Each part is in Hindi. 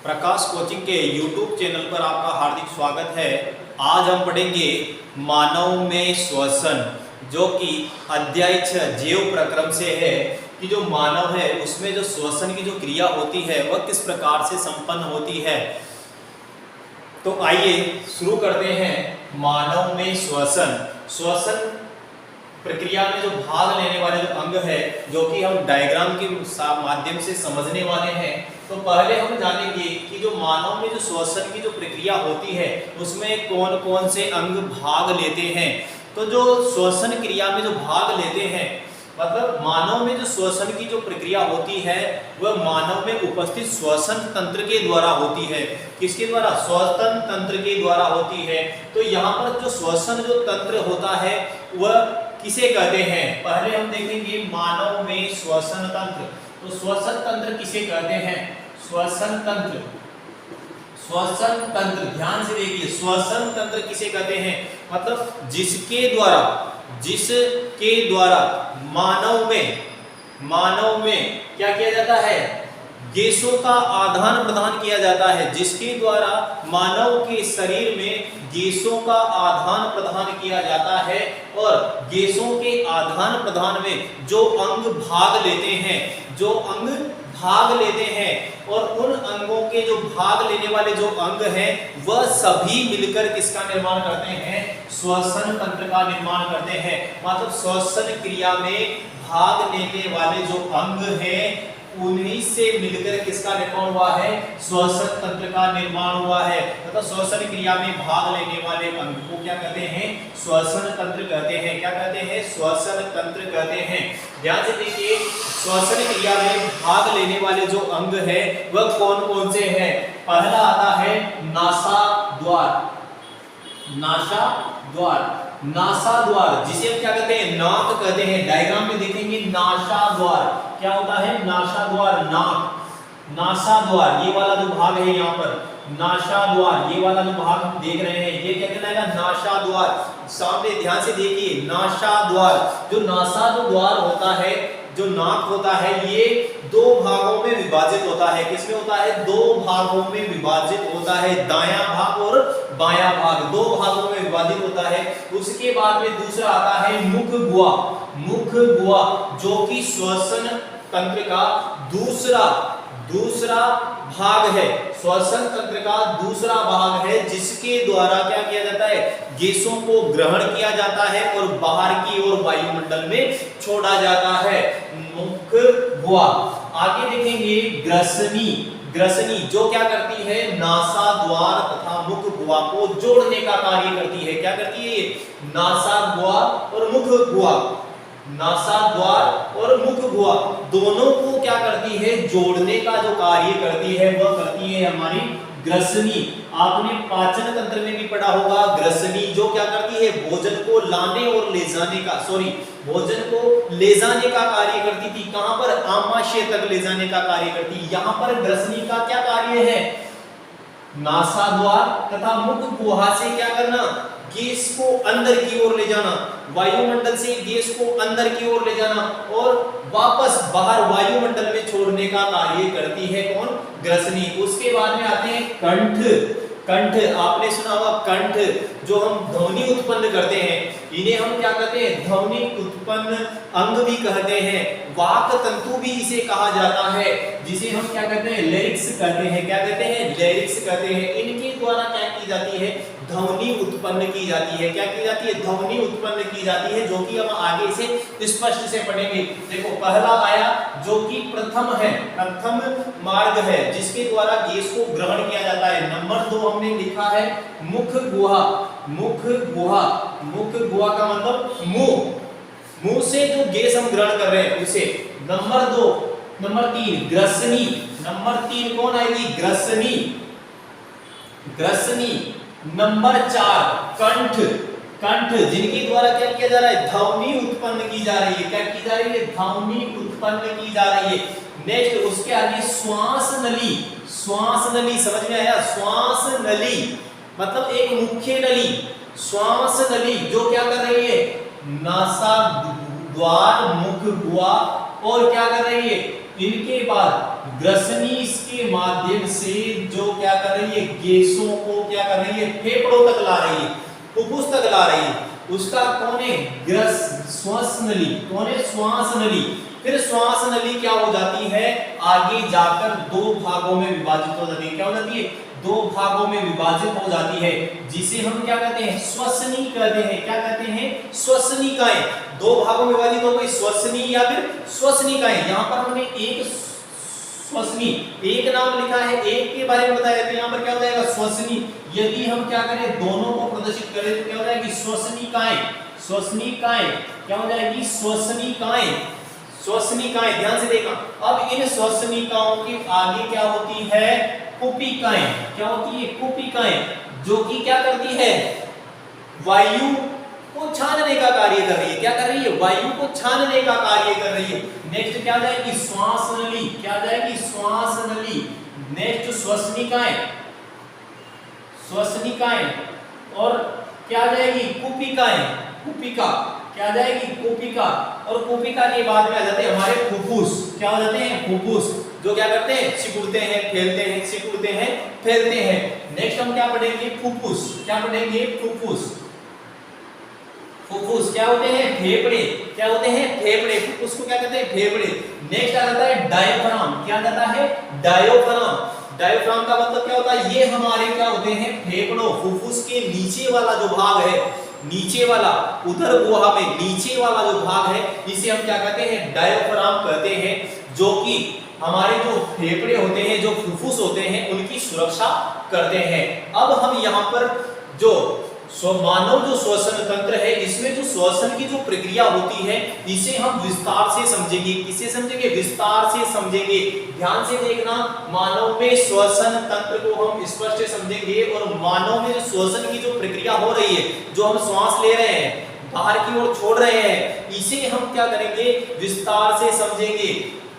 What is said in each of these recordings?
प्रकाश कोचिंग के YouTube चैनल पर आपका हार्दिक स्वागत है। आज हम पढ़ेंगे मानव में श्वसन, जो कि अध्याय 6 जीव प्रक्रम से है कि जो मानव है उसमें जो श्वसन की जो क्रिया होती है वह किस प्रकार से संपन्न होती है। तो आइए शुरू करते हैं। मानव में श्वसन, श्वसन प्रक्रिया में जो भाग लेने वाले जो अंग है, जो कि हम डायग्राम के माध्यम से समझने वाले हैं। तो पहले हम जानेंगे कि जो मानव में जो श्वसन की जो प्रक्रिया होती है उसमें कौन कौन से अंग भाग लेते हैं। तो जो श्वसन क्रिया में जो भाग लेते हैं, मतलब मानव में जो श्वसन की जो प्रक्रिया होती है वह मानव में उपस्थित श्वसन तंत्र के द्वारा होती है। किसके द्वारा? श्वसन तंत्र के द्वारा होती है। तो यहाँ पर जो श्वसन जो तंत्र होता है वह किसे कहते हैं? पहले हम देखेंगे मानव में श्वसन तंत्र। तो श्वसन तंत्र किसे कहते हैं? श्वसन तंत्र, श्वसन तंत्र ध्यान से देखिए, श्वसन तंत्र किसे कहते हैं? मतलब जिसके द्वारा मानव में क्या किया जाता है? गैसों का आदान प्रदान किया जाता है। जिसके द्वारा मानव के शरीर में गैसों का आदान प्रदान किया जाता है, और गैसों के आदान प्रदान में जो अंग भाग लेते हैं और उन अंगों के जो भाग लेने वाले जो अंग हैं वह सभी मिलकर किसका निर्माण करते हैं? श्वसन तंत्र का निर्माण करते हैं। मतलब श्वसन क्रिया में भाग लेने वाले जो अंग हैं उन्हीं से मिलकर किसका निर्माण हुआ है? श्वसन तंत्र का निर्माण हुआ है। मतलब श्वसन क्रिया में भाग लेने वाले अंग को क्या कहते हैं? श्वसन तंत्र कहते हैं। क्या कहते हैं? श्वसन तंत्र कहते हैं। ध्यान से देखिए, श्वसन क्रिया में भाग लेने वाले जो अंग है वह कौन कौन से हैं? पहला आता है नासाद्वार। नासाद्वार जिसे हम क्या कहते हैं? नाक कहते हैं। डायग्राम में देखेंगे नासाद्वार क्या होता है? नासाद्वार, नाक। नासाद्वार ये वाला जो भाग है यहाँ पर, नासाद्वार ये वाला जो भाग हम देख रहे हैं ये क्या कहलाएगा? नासाद्वार। सामने ध्यान से देखिए, नासाद्वार, जो नासाद्वार होता है, जो नाक होता है, ये दो भागों में विभाजित होता है। किसमें होता है? दो भागों में विभाजित होता है। दायां भाग और बायां भाग दो भागों में विभाजित होता है। उसके बाद में दूसरा आता है मुख गुहा, जो कि श्वसन तंत्र का दूसरा भाग है। श्वसन तंत्र का दूसरा भाग है जिसके द्वारा क्या किया जाता है? गैसों को ग्रहण किया जाता है और बाहर की ओर वायुमंडल में छोड़ा जाता है। मुख गुहा। आगे देखेंगे ग्रसनी, जो क्या करती है? नासाद्वार तथा मुख गुहा को जोड़ने का कार्य करती है। क्या करती है? नासाद्वार और मुख गुहा, नासाद्वार और मुख गुहा दोनों को क्या करती है? जोड़ने का जो कार्य करती है वह करती है हमारी ग्रसनी। आपने पाचन तंत्र में भी पढ़ा होगा ग्रसनी, जो क्या करती है? भोजन को लाने और ले जाने का, भोजन को ले जाने का कार्य करती थी। कहां पर? आमाशय तक ले जाने का कार्य करती। यहां पर ग्रसनी का क्या कार्य है? नासाद्वार तथा मुख गुहा से क्या करना? गैस को अंदर की ओर ले जाना, वायुमंडल से गैस को अंदर की ओर ले जाना और वापस बाहर वायुमंडल में छोड़ने का कार्य करती है। कौन? ग्रसनी। उसके बाद में आते हैं कंठ। आपने सुना होगा कंठ, जो हम ध्वनि उत्पन्न करते हैं, इन्हें हम क्या कहते हैं? ध्वनि उत्पन्न अंग भी कहते हैं। वाक तंतु भी इसे कहा जाता है, जिसे हम क्या कहते हैं? लैरिक्स कहते हैं। क्या कहते हैं? लैरिक्स कहते हैं। इनके द्वारा क्या की जाती है? ध्वनि उत्पन्न की जाती है। क्या की जाती है? ध्वनि उत्पन्न की जाती है, जो कि हम आगे इसे स्पष्ट से पढ़ेंगे। देखो, पहला आया जो कि प्रथम मार्ग है जिसके द्वारा गैस को ग्रहण किया जाता है। नंबर 2 हमने लिखा है मुख गुहा का मतलब मुंह से जो गैस हम ग्रहण कर रहे हैं उसे। नंबर 2। नंबर 3 ग्रसनी। नंबर 3 कौन आएगी? ग्रसनी। नंबर 4 कंठ, जिनके द्वारा क्या किया जा रहा है? ध्वनि उत्पन्न की जा रही है। क्या की जा रही है? ध्वनि उत्पन्न की जा रही है। नेक्स्ट उसके आगे श्वास नली, समझ में आया? श्वास नली मतलब एक मुख्य नली, श्वास नली जो क्या कर रही है? नासाद्वार, मुख गुहा और क्या कर रही है, इनके बाद ग्रसनी इसके माध्यम से जो क्या कर रही है, गैसों को क्या कर रही है, फेफड़ों तक ला रही है, फुफ्फुस तक ला रही है। उसका कौन है, श्वास नली, कौन है, श्वास नली। फिर श्वास नली क्या हो जाती है, आगे जाकर दो भागों में विभाजित हो जाती है। क्या हो जाती है, दो भागों में विभाजित हो जाती है, जिसे हम क्या कहते हैं, श्वसनी कहते हैं। क्या कहते हैं, श्वसनिकाएं। दो भागों में विभाजित हो गई, श्वसनी या फिर श्वसनिकाएं। यहाँ पर हमने एक श्वसनी, एक नाम लिखा है, एक के बारे में बताया, तो यहाँ पर क्या हो जाएगा, श्वसनी। यदि हम क्या करें, दोनों को प्रदर्शित करें तो क्या हो जाएगी, श्वसनिकाएं। श्वसनिकाएं क्या हो जाएगी, श्वसनिकाएं। श्वसनिकाएं, ध्यान से देखना। अब इन श्वसनिकाओं के आगे क्या होती है, कुपिकाएं। क्या होती है, कुपिकाएं, जो कि क्या करती है, वायु को छानने का कार्य कर रही है। क्या कर रही है, वायु को छानने का कार्य कर रही है। नेक्स्ट क्या जाएगी, श्वास नली। क्या जाएगी, श्वास नली। नेक्स्ट श्वसनिकाएं, श्वसनिकाएं। और क्या जाएगी, कुपिकाएं, कुपिका। क्या जाएगी, कुपिका। और कुपिका के बाद में आ जाते हैं हमारे फुफ्फुस। क्या हो जाते हैं, फुफ्फुस, जो क्या करते हैं, सिकुड़ते हैं, फैलते हैं, सिकुड़ते हैं, फैलते हैं। नेक्स्ट हम क्या पढ़ेंगे, फुफ्फुस। क्या पढ़ेंगे, फुफ्फुस। फुफ्फुस क्या होते हैं, फेफड़े। क्या होते हैं, फेफड़े। फुफ्फुस को क्या कहते हैं, फेफड़े। नेक्स्ट आ जाता है डायफ्राम। क्या जाता है, डायफ्राम। डायफ्राम का मतलब क्या होता है, ये हमारे क्या होते हैं, फेफड़ों, फुफ्फुस के नीचे वाला जो भाग है, नीचे वाला, उधर गुहा में नीचे वाला जो भाग है, इसे हम क्या कहते हैं, डायफ्राम कहते हैं। जो कि हमारे जो फेफड़े होते हैं, जो फुफ्फुस होते हैं, उनकी सुरक्षा करते हैं। अब हम यहाँ पर जो मानव जो श्वसन तंत्र है, इसमें जो श्वसन की जो प्रक्रिया होती है, इसे हम विस्तार से समझेंगे। किसे समझेंगे, विस्तार से समझेंगे। ध्यान से देखना, मानव में श्वसन तंत्र को हम स्पष्ट से समझेंगे। और मानव में जो श्वसन की जो प्रक्रिया हो रही है, जो हम श्वास ले रहे हैं, बाहर की ओर छोड़ रहे हैं, इसे हम क्या करेंगे, विस्तार से समझेंगे।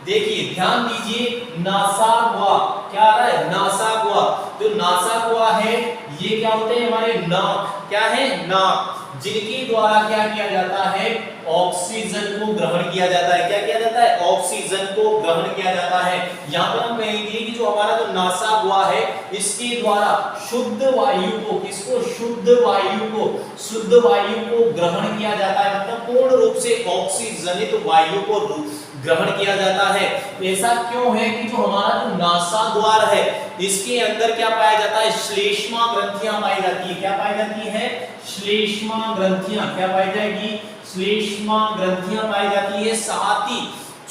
देखिए, ध्यान दीजिए, नासागुआ। क्या आ रहा है, नासागुआ। जो नासागुआ है, ये क्या होते हैं, हमारे नाक। क्या है, नाक, जिनके द्वारा क्या किया जाता है, ऑक्सीजन को ग्रहण किया जाता है। क्या किया जाता है, ऑक्सीजन को ग्रहण किया जाता है। यहाँ पर हम कहेंगे कि जो हमारा जो नासागुआ है, इसके द्वारा शुद्ध वायु को, किसको, शुद्ध वायु को, शुद्ध वायु को ग्रहण किया जाता है। मतलब पूर्ण रूप से ऑक्सीजनित वायु को ग्रहण किया जाता है। ऐसा क्यों है कि जो हमारा जो नासाद्वार है, इसके अंदर क्या पाया जाता है, श्लेष्मा ग्रंथियां पाई जाती है। क्या पाई जाती है, श्लेष्मा ग्रंथियां। क्या पाई जाएगी, श्लेष्मा ग्रंथियां पाई जाती है। साथ ही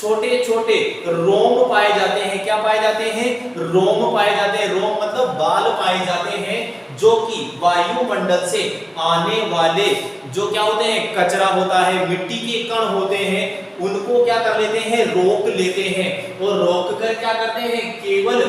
छोटे छोटे रोम पाए जाते हैं। क्या पाए जाते हैं, रोम पाए जाते हैं। रोम मतलब बाल पाए जाते हैं, जो कि वायुमंडल से आने वाले जो क्या होते हैं, कचरा होता है, मिट्टी के कण होते हैं, उनको क्या कर लेते हैं, रोक लेते हैं। और रोक कर क्या करते हैं, केवल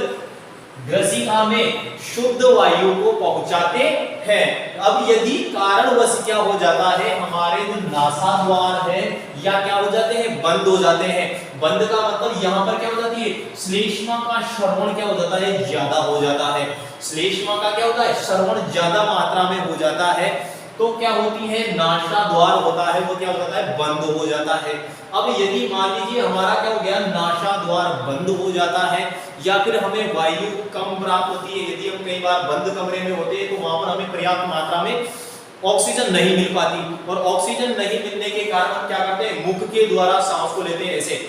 ग्रसिका में शुद्ध वायु को पहुंचाते हैं। अब यदि कारणवश क्या हो जाता है, हमारे जो नासाद्वार है, या क्या हो जाते हैं, बंद हो जाते हैं। बंद का मतलब यहाँ पर क्या हो जाती है, श्लेष्मा का श्रवण क्या हो जाता है, ज्यादा हो जाता है। श्लेष्मा का क्या होता है, श्रवण ज्यादा मात्रा में हो जाता है, तो क्या होती है, नासाद्वार होता है, वो क्या हो जाता है, बंद हो जाता है। अब यदि मान लीजिए हमारा क्या हो गया, नासाद्वार बंद हो जाता है, या फिर हमें वायु कम प्राप्त होती है, यदि हम कई बार बंद कमरे में होते हैं, तो वहां पर हमें पर्याप्त मात्रा में ऑक्सीजन नहीं मिल पाती, और ऑक्सीजन नहीं मिलने के कारण हम क्या करते हैं, मुख के द्वारा सांस को लेते हैं, ऐसे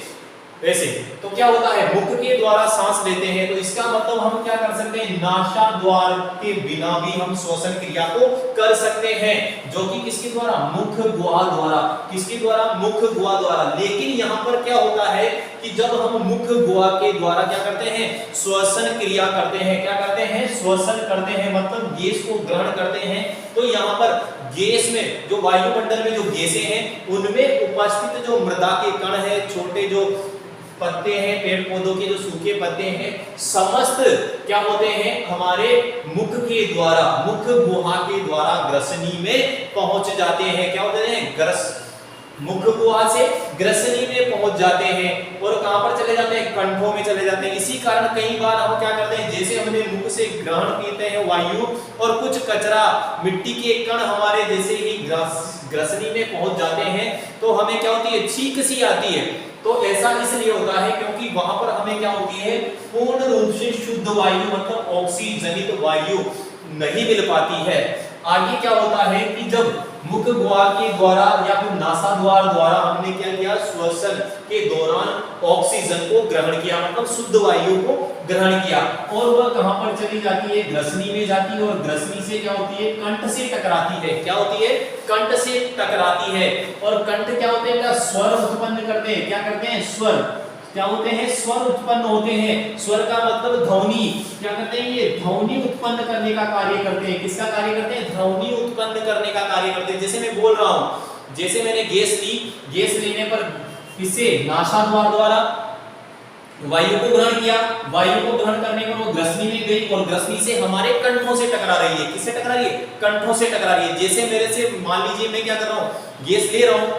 ऐसे। तो क्या होता है, मुख के द्वारा सांस लेते हैं, तो इसका मतलब हम क्या कर सकते हैं, नासाद्वार के बिना भी हम श्वसन क्रिया को कर सकते हैं, जो कि किसके द्वारा, मुख गुहा द्वारा। किसके द्वारा, मुख गुहा द्वारा। लेकिन यहाँ पर क्या होता है कि जब हम मुख गुहा के द्वारा क्या करते हैं, श्वसन क्रिया करते हैं, क्या करते हैं, श्वसन करते हैं, मतलब गैस को ग्रहण करते हैं, तो यहाँ पर गैस में जो वायुमंडल में जो गैसें हैं, उनमें उपस्थित जो मृदा के कण है, छोटे जो पत्ते हैं, पेड़ पौधों के जो सूखे पत्ते हैं, समस्त क्या होते हैं, हमारे मुख के द्वारा, मुख गुहा के द्वारा ग्रसनी में पहुंच जाते हैं। क्या होते हैं, ग्रस, मुख गुहा से ग्रसनी में पहुंच जाते हैं और कहां पर चले जाते हैं, कंठों में चले जाते हैं। इसी कारण कई बार हम क्या करते हैं, जैसे हमने मुख से ग्रहण करते हैं वायु और कुछ कचरा मिट्टी के कण हमारे जैसे ही ग्रसनी में पहुंच जाते हैं तो हमें क्या होती है, छींक सी आती है। तो ऐसा इसलिए होता है क्योंकि वहां पर हमें क्या होती है, पूर्ण रूप से शुद्ध वायु मतलब ऑक्सीजनित वायु नहीं मिल पाती है। आगे क्या होता है कि जब मुख द्वार के द्वारा या फिर नासाद्वार द्वारा हमने क्या किया, श्वसन के दौरान ऑक्सीजन को ग्रहण किया मतलब शुद्ध वायु को ग्रहण किया और वह कहां पर चली जाती है, ग्रसनी में जाती है और ग्रसनी से क्या होती है, कंठ से टकराती है। क्या होती है, कंठ से टकराती है और कंठ क्या होते हैं, स्वर उत्पन्न करते हैं। क्या करते हैं, स्वर क्या होते हैं, स्वर उत्पन्न होते हैं। स्वर का मतलब ध्वनि, क्या करते हैं, ये ध्वनि उत्पन्न करने का कार्य करते हैं। किसका कार्य करते हैं, ध्वनि उत्पन्न करने का कार्य करते हैं। जैसे मैं बोल रहा हूं, जैसे मैंने गैस ली, गैस लेने पर किससे, नासाद्वार द्वारा वायु को ग्रहण किया, वायु को ग्रहण करने पर वो ग्रसनी में गई और ग्रसनी से हमारे कंठों से टकरा रही है। किससे टकरा रही है, कंठों से टकरा रही है। जैसे मेरे से मान लीजिए मैं क्या कर रहा हूं, गैस ले रहा हूं,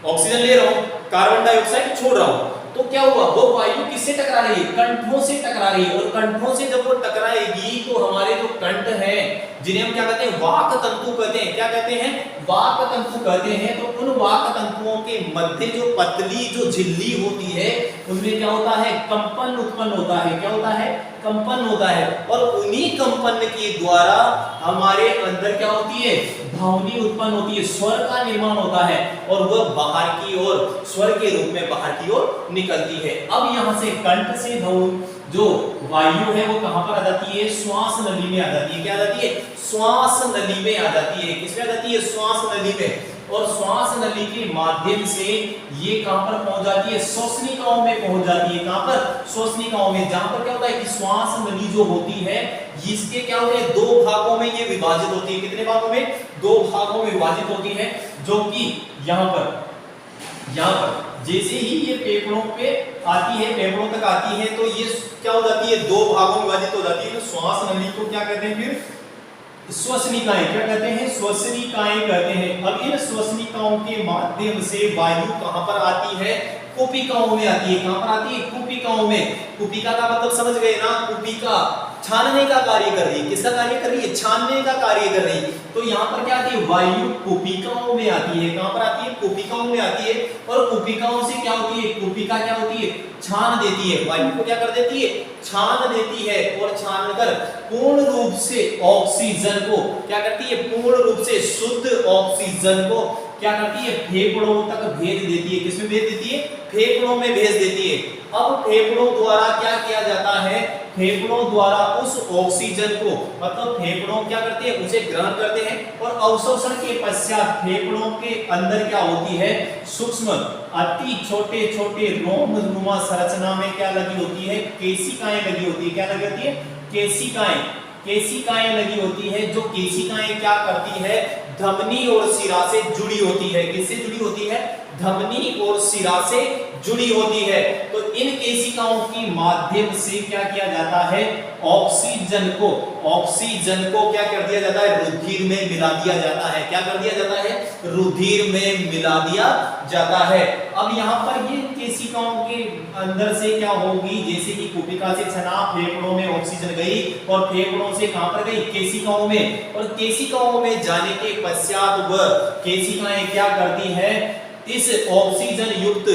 ऑक्सीजन ले रहा हूं, कार्बन डाइऑक्साइड छोड़ रहा हूं, तो क्या हुआ, वो वायु किससे टकरा रही है, कंठों से टकरा रही है और कंठों से जब वो टकराएगी तो हमारे जो कंठ हैं जिन्हें हम क्या कहते हैं, वाक तंतु कहते हैं। क्या कहते हैं, वाक तंतु कहते हैं। तो उन वाक तंतुओं के मध्य जो पतली जो झिल्ली होती है उनमें क्या होता है, कंपन उत्पन्न होता है। क्या होता है, कंपन होता है और उन्हीं कंपन के द्वारा हमारे अंदर क्या होती है, ध्वनि उत्पन्न होती है, स्वर का निर्माण होता है और वह बाहर की ओर स्वर के रूप में बाहर की ओर निकलती है। अब यहां से कंठ से जो वायु है वो कहां पर आ जाती है, श्वास नली में आ जाती है। क्या आ जाती है, श्वास नली में आ जाती है। किसमें आ जाती है, श्वास नली में। और श्वास नली के माध्यम से ये कहां पर पहुंच जाती है, श्वसनिकाओं में पहुंच जाती है। कहां पर, श्वसनिकाओं में, जहां पर क्या होता है कि श्वास नली जो होती है इसके क्या होते हैं, दो भागों में ये विभाजित होती है। कितने भागों में, दो भागों में विभाजित होती है, जो कि यहां पर जैसे ही ये फेफड़ों पे आती है, फेफड़ों तक आती है तो ये क्या हो जाती है, दो भागों में विभाजित हो जाती है। तो श्वास नली को क्या कहते हैं, फिर श्वसनिकाएं। क्या कहते हैं, श्वसनिकाएं कहते हैं। अब इन श्वसनिकाओं के माध्यम से वायु कहां पर आती है, कुपिकाओं में आती है। कहां पर आती है, कुपिकाओं में। कुपिका का मतलब समझ गए ना, कुपिका छानने का कार्य कर रही है। किसका कार्य कर रही है, छानने का कार्य कर रही है। तो यहाँ पर क्या आती है, वायु कुपिकाओं में आती है। कहां पर आती है, कुपिकाओं में आती है और कुपिकाओं से क्या होती है, कुपिका क्या होती है, छान देती है, वायु को क्या कर देती है, छान देती है और छानकर पूर्ण रूप से ऑक्सीजन को क्या करती है, पूर्ण रूप से शुद्ध ऑक्सीजन को क्या करती है, फेफड़ों तक भेज देती है। किसमें भेज देती है, फेफड़ों में भेज देती है। अब फेफड़ों द्वारा क्या किया जाता है, फेफड़ों द्वारा उस ऑक्सीजन को मतलब फेफड़ों क्या करते हैं, उसे ग्रहण करते हैं और अवशोषण के पश्चात फेफड़ों के अंदर क्या होती है, सूक्ष्म अति छोटे छोटे रोमनुमा संरचना में क्या लगी होती है, केशिकाएं लगी होती है। क्या लगी होती है, केशिकाएं। केशिकाएं लगी होती है। जो केशिकाएं क्या करती है, धमनी और शिरा से जुड़ी होती है। किससे जुड़ी होती है, धमनी और शिरा से जुड़ी होती है। तो इन केशिकाओं के माध्यम से क्या किया जाता है, ऑक्सीजन को क्या कर दिया जाता है, रुधिर में मिला दिया जाता है। क्या कर दिया जाता है, रुधिर में मिला दिया जाता है। अब यहाँ पर ये केशिकाओं के अंदर से क्या होगी, जैसे कि कुपिका से छना फेफड़ों में ऑक्सीजन गई और फेफड़ों से कहां पर गई, केशिकाओं में। और केशिकाओं में जाने के पश्चात वह केशिकाएं क्या करती है, इस ऑक्सीजन युक्त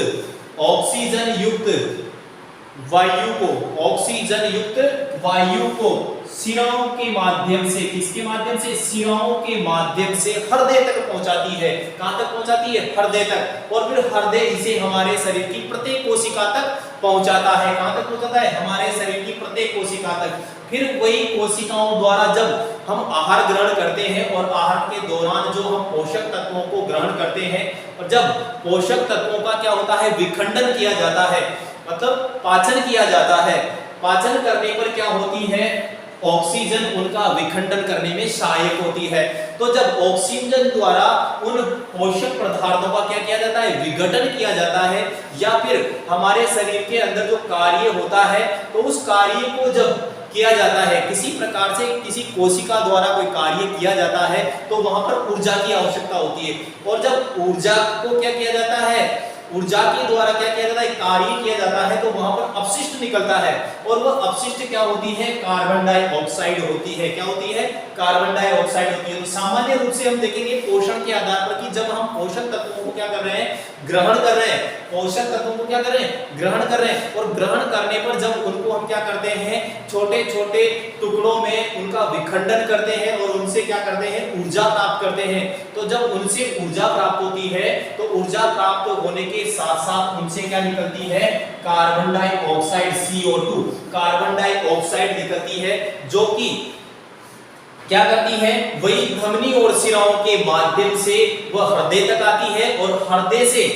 वायु को शिराओं के माध्यम से, किसके माध्यम से, शिराओं के माध्यम से हृदय तक पहुंचाती है। कहां तक पहुंचाती है, हृदय तक। और फिर हृदय इसे हमारे शरीर की प्रत्येक कोशिका तक पहुंचाता है। कहां तक पहुंचाता है, हमारे शरीर की प्रत्येक कोशिका तक। फिर वही कोशिकाओं द्वारा जब हम आहार ग्रहण करते हैं और आहार के दौरान जो हम पोषक तत्वों को ग्रहण करते हैं और जब पोषक तत्वों का क्या होता है, विखंडन किया जाता है, मतलब पाचन किया जाता है। पाचन करने पर क्या होती है, ऑक्सीजन उनका विखंडन करने में सहायक होती है। तो जब ऑक्सीजन द्वारा उन पोषक पदार्थों का क्या किया जाता है, विघटन किया जाता है, या फिर हमारे शरीर के अंदर जो कार्य होता है तो उस कार्य को जब किया जाता है, किसी प्रकार से किसी कोशिका द्वारा कोई कार्य किया जाता है तो वहां पर ऊर्जा की आवश्यकता होती है। और जब ऊर्जा को क्या किया जाता है, ऊर्जा के द्वारा क्या किया जाता है, कार्य किया जाता है, तो वहां पर अपशिष्ट निकलता है। और वो अपशिष्ट क्या होती है, कार्बन डाइऑक्साइड होती है। क्या होती है, कार्बन डाइऑक्साइड होती है। तो सामान्य रूप से हम देखेंगे पोषण के आधार पर कि जब हम पोषक तत्वों को क्या कर रहे हैं, ग्रहण कर रहे हैं, पोषक तत्वों को क्या कर रहे हैं, ग्रहण कर रहे हैं। और ग्रहण करने पर जब उनको हम क्या करते हैं, छोटे छोटे टुकड़ों में उनका विखंडन करते हैं और उनसे क्या करते हैं, ऊर्जा प्राप्त करते हैं। तो जब उनसे ऊर्जा प्राप्त होती है तो ऊर्जा प्राप्त होने के साथ साथ उनसे क्या निकलती है, carbon dioxide CO2, carbon dioxide निकलती है, जो कि क्या करती है, वही धमनी और शिराओं के माध्यम से वह हृदय तक आती है और हृदय से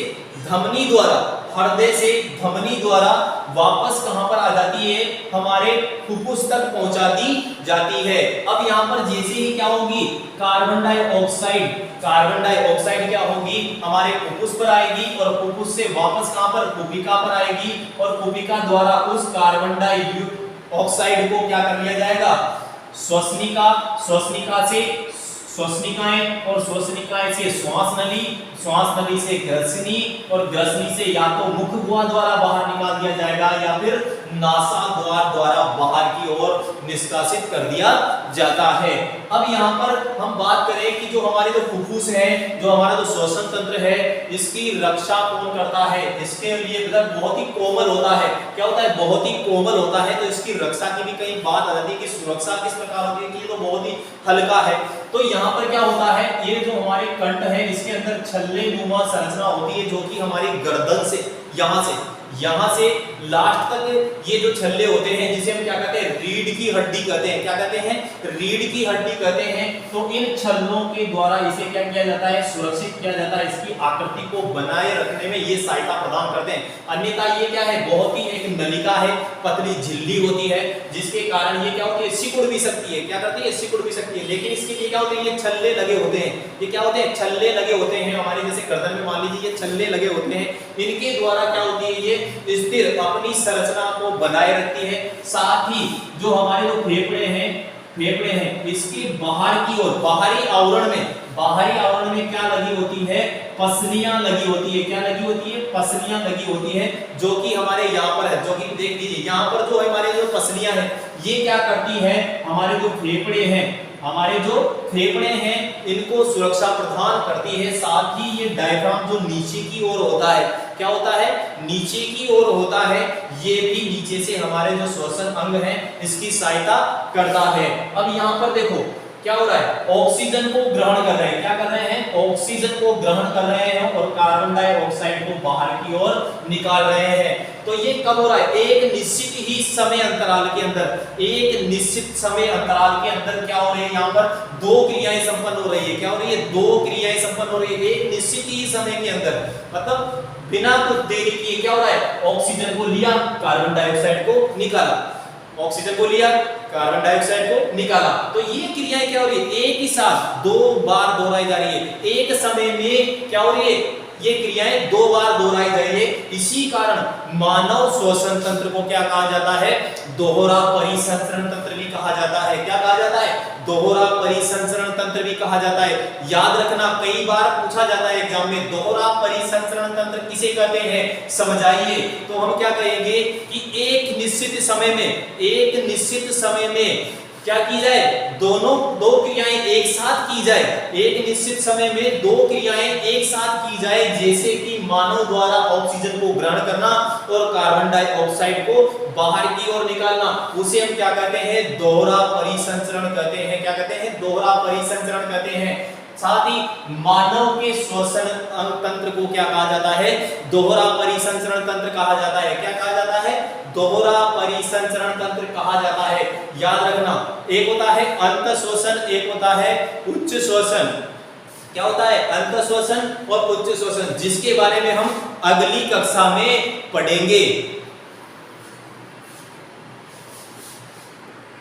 धमनी द्वारा, हृदय से धमनी द्वारा वापस कहां पर आ जाती है, हमारे फुफ्फुस तक पहुंचा दी जाती है। अब यहां पर जैसे ही क्या होगी, कार्बन डाइऑक्साइड, कार्बन डाइऑक्साइड क्या होगी, हमारे फुफ्फुस पर आएगी और फुफ्फुस से वापस कहां पर, कुपिका पर आएगी और कुपिका द्वारा उस कार्बन डाइऑक्साइड को क्या कर लिया जाएगा, श्वसनिका, श्वसनिका से श्वसनिकाएं और श्वसनिकाएं से श्वास नली, श्वास नली से ग्रसनी और ग्रसनी से या तो मुख गुहा द्वारा बाहर निकाल दिया जाएगा या फिर नासा द्वारा बाहर की ओर निष्कासित कर दिया जाता है। अब यहाँ पर हम बात करें कि जो हमारे जो फुफ्फुस है, जो हमारा जो श्वसन तंत्र है, इसकी रक्षा कौन करता है, इसके लिए बहुत ही कोमल होता है। क्या होता है, बहुत ही कोमल होता है। तो इसकी रक्षा की भी कई बात आ जाती है कि सुरक्षा किस प्रकार होती है कि ये तो बहुत ही हल्का है। तो यहाँ पर क्या होता है, ये जो हमारे कंठ है इसके अंदर छल्ले नुमा संरचना होती है, जो कि हमारी गर्दन से यहाँ से लास्ट तक ये जो छल्ले होते हैं, जिसे हम क्या कहते हैं, रीढ़ की हड्डी कहते हैं। क्या कहते हैं, रीढ़ की हड्डी कहते हैं। तो इन छल्लों के द्वारा इसे क्या किया जाता है, सुरक्षित किया जाता है। इसकी आकृति को बनाए रखने में ये सहायता प्रदान करते हैं। अन्यथा ये क्या है, बहुत ही एक नलिका है, पतली झिल्ली होती है, जिसके कारण ये क्या होती है, सिकुड़ भी सकती है। क्या करती है, सिकुड़ भी सकती है। लेकिन इसके लिए क्या होते हैं, ये छल्ले लगे होते हैं। ये क्या होते हैं, छल्ले लगे होते हैं। हमारे जैसे गर्दन में मान लीजिए ये छल्ले लगे होते हैं। इनके द्वारा क्या होती है, ये स्थिर अपनी संरचना को बनाए रखती है। साथ ही जो हमारे जो फेफड़े हैं इसके बाहर की ओर, बाहरी आवरण में क्या लगी होती है, पसलियां लगी होती है। क्या लगी होती है, पसलियां लगी होती है, जो कि हमारे यहाँ पर है, जो कि देख लीजिए यहाँ पर जो हमारे जो पसलियां हैं, ये क्या करती है, हमारे जो फेफड़े हैं इनको सुरक्षा प्रदान करती है। साथ ही ये डायफ्राम जो नीचे की ओर होता है, क्या होता है, नीचे की ओर होता है, ये भी नीचे से हमारे जो श्वसन अंग है इसकी सहायता करता है। अब यहाँ पर देखो क्या हो रहा है, ऑक्सीजन को ग्रहण कर रहे हैं। क्या कर रहे हैं, ऑक्सीजन को ग्रहण कर रहे हैं और कार्बन डाइऑक्साइड को बाहर की ओर निकाल रहे हैं। तो ये कब हो रहा है, एक निश्चित ही समय अंतराल के अंदर, एक निश्चित समय अंतराल के अंदर क्या हो रही है, यहाँ पर दो क्रियाएं संपन्न हो रही है। क्या हो रही है, दो क्रियाएं संपन्न हो रही है एक निश्चित ही समय के अंदर। मतलब बिना कुछ देरी किए क्या हो रहा है, ऑक्सीजन को लिया, कार्बन डाइऑक्साइड को निकाला, ऑक्सीजन को लिया, कार्बन डाइऑक्साइड को निकाला। तो ये क्रियाएं क्या हो रही है, एक ही साथ दो बार दोहराई जा रही है। एक समय में क्या हो रही है, ये क्रियाएं दो बार दोहराई जा रही है। इसी कारण मानव श्वसन तंत्र को क्या कहा जाता है, दोहरा परिसंचरण तंत्र भी कहा जाता है। क्या कहा जाता है, दोहरा परिसंचरण तंत्र भी कहा जाता है। याद रखना, कई बार पूछा जाता है एग्जाम में, दोहरा परिसंचरण तंत्र किसे कहते हैं, समझाइए। तो हम क्या कहेंगे कि एक निश्चित समय में क्या की जाए, दो क्रियाएं एक साथ की जाए। एक निश्चित समय में दो क्रियाएं एक साथ की जाए, जैसे कि मानव द्वारा ऑक्सीजन को ग्रहण करना और कार्बन डाइऑक्साइड को बाहर की ओर निकालना, उसे हम क्या कहते हैं, दोहरा परिसंचरण कहते हैं। क्या कहते हैं, दोहरा परिसंचरण कहते हैं। साथ ही मानव के श्वसन तंत्र को क्या कहा जाता है, दोहरा परिसंचरण तंत्र कहा जाता है। क्या कहा जाता है, दोहरा परिसंचरण तंत्र कहा जाता है। याद रखना, एक होता है अंत श्वसन, एक होता है उच्च श्वसन। क्या होता है, अंत श्वसन और उच्च श्वसन, जिसके बारे में हम अगली कक्षा में पढ़ेंगे।